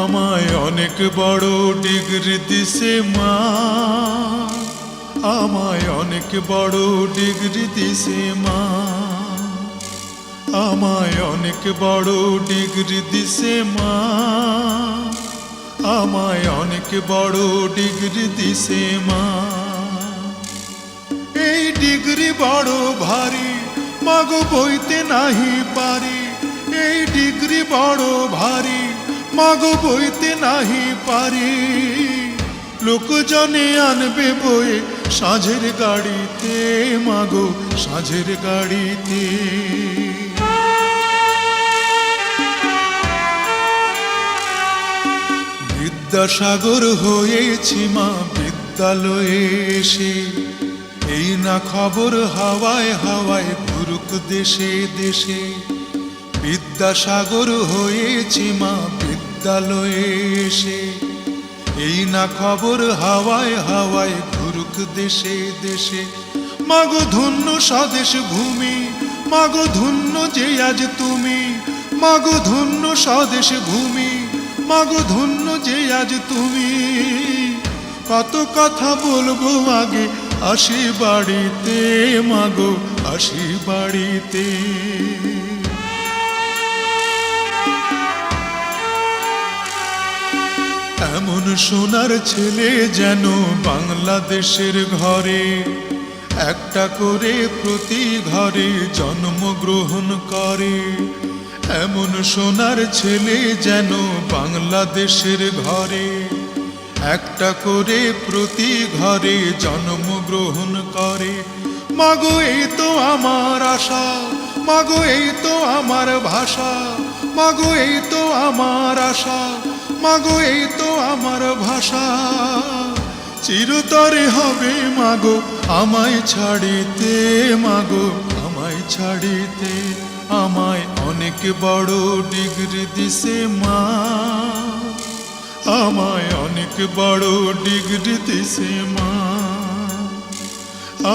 আমায় অনেক বড় ডিগ্রি দিছে মা, আমায় অনেক বড় ডিগ্রি দিছে মা, আমায় অনেক বড় ডিগ্রি দিছে মা, আমায় অনেক বড় ডিগ্রি দিছে মা। এই ডিগ্রি বড় ভারী মাগো বইতে নাহি পারি, এই ডিগ্রি বড় ভারী মাগো বইতে নাহি পারি। লোকজনে আনবে বই সাঁঝের গাড়িতে মাগো সাঁঝের গাড়িতে। বিদ্যাসাগর হয়েছি মা বিদ্যালয়ে এসে, এই না খবর হাওয়ায় হাওয়ায় ঘুরুক দেশে দেশে। বিদ্যাসাগর হয়েছি মা বিদ্যালয়ে এসে, এই না খবর হাওয়ায় হাওয়ায় ঘুরুক দেশে দেশে। মাগো ধন্য স্বদেশ ভূমি, মাগো ধন্য যে আজ তুমি, মাগো ধন্য স্বদেশ ভূমি, মাগো ধন্য যে আজ তুমি। কত কথা বলবো আগে আসি বাড়িতে মাগো আসি বাড়িতে। এমন সোনার ছেলে যেন বাংলাদেশের ঘরে, একটা করে প্রতি ঘরে জন্মগ্রহণ করে। এমন সোনার ছেলে যেন বাংলাদেশের ঘরে, একটা করে প্রতি ঘরে জন্মগ্রহণ করে। মাগো এই তো আমার আশা, মাগো এই তো আমার ভাষা, মাগো এই তো আমার আশা, মাগো এই তো আমার ভাষা। চিরতরে হবে মাগো আমায় ছাড়িতে, মাগো আমায় ছাড়িতে। আমায় অনেক বড় ডিগ্রি দিছে মা, আমায় অনেক বড় ডিগ্রি দিছে মা,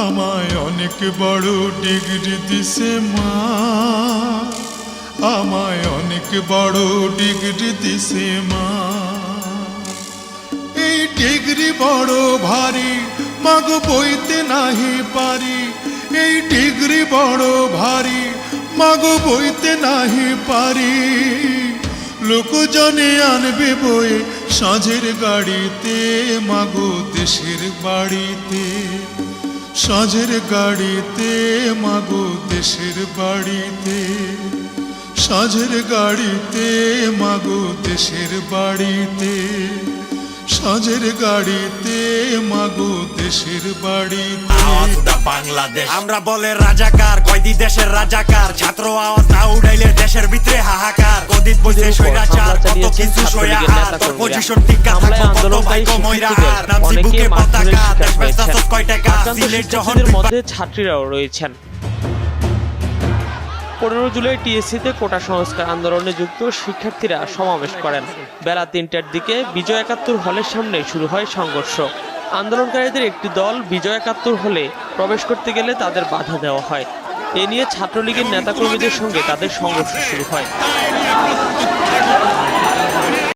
আমায় অনেক বড় ডিগ্রি দিছে মা, আমায় অনেক বড় ডিগ্রি দিছে মা। এই ডিগ্রি বড় ভারী মাগো বইতে নাহি পারি, এই ডিগ্রি বড় ভারী মাগো বইতে নাহি পারি। লোকজনে আনবে বই সাঁঝের গাড়িতে মাগো দেশের বাড়িতে, সাঁঝের গাড়িতে মাগো দেশের বাড়িতে, সাঁঝের গাড়িতে মাগো দেশের বাড়িতে, সাঁঝের গাড়িতে মাগো দেশের বাড়িতে। বাংলাদেশ আমরা বলে রাজাকার, কয়দি দেশের রাজাকার। ছাত্র আওয়াজ না উড়াইলে দেশের ভিতরে হাহাকার। কদিত বসে স্বৈরাচার কত কিছু সয়া আর, তোর পজিশন টিকা থাকবো কত ভাইগো ময়রা আর। নামছি বুকে পতাকা, দেশ বেচতাছ কয় টাকা। সিলেট যখন মধ্যে ছাত্রীরাও রয়েছেন। 15 জুলাই টিএসসিতে কোটা সংস্কার আন্দোলনে যুক্ত শিক্ষার্থীরা সমাবেশ করেন। বেলা 3টার দিকে বিজয় 71 হলের সামনে শুরু হয় সংঘর্ষ। আন্দোলনকারীদের একটি দল বিজয় 71 হলে প্রবেশ করতে গেলে তাদের বাধা দেওয়া হয়। এ নিয়ে ছাত্রলীগের নেতাকর্মীদের সঙ্গে তাদের সংঘর্ষ শুরু হয়।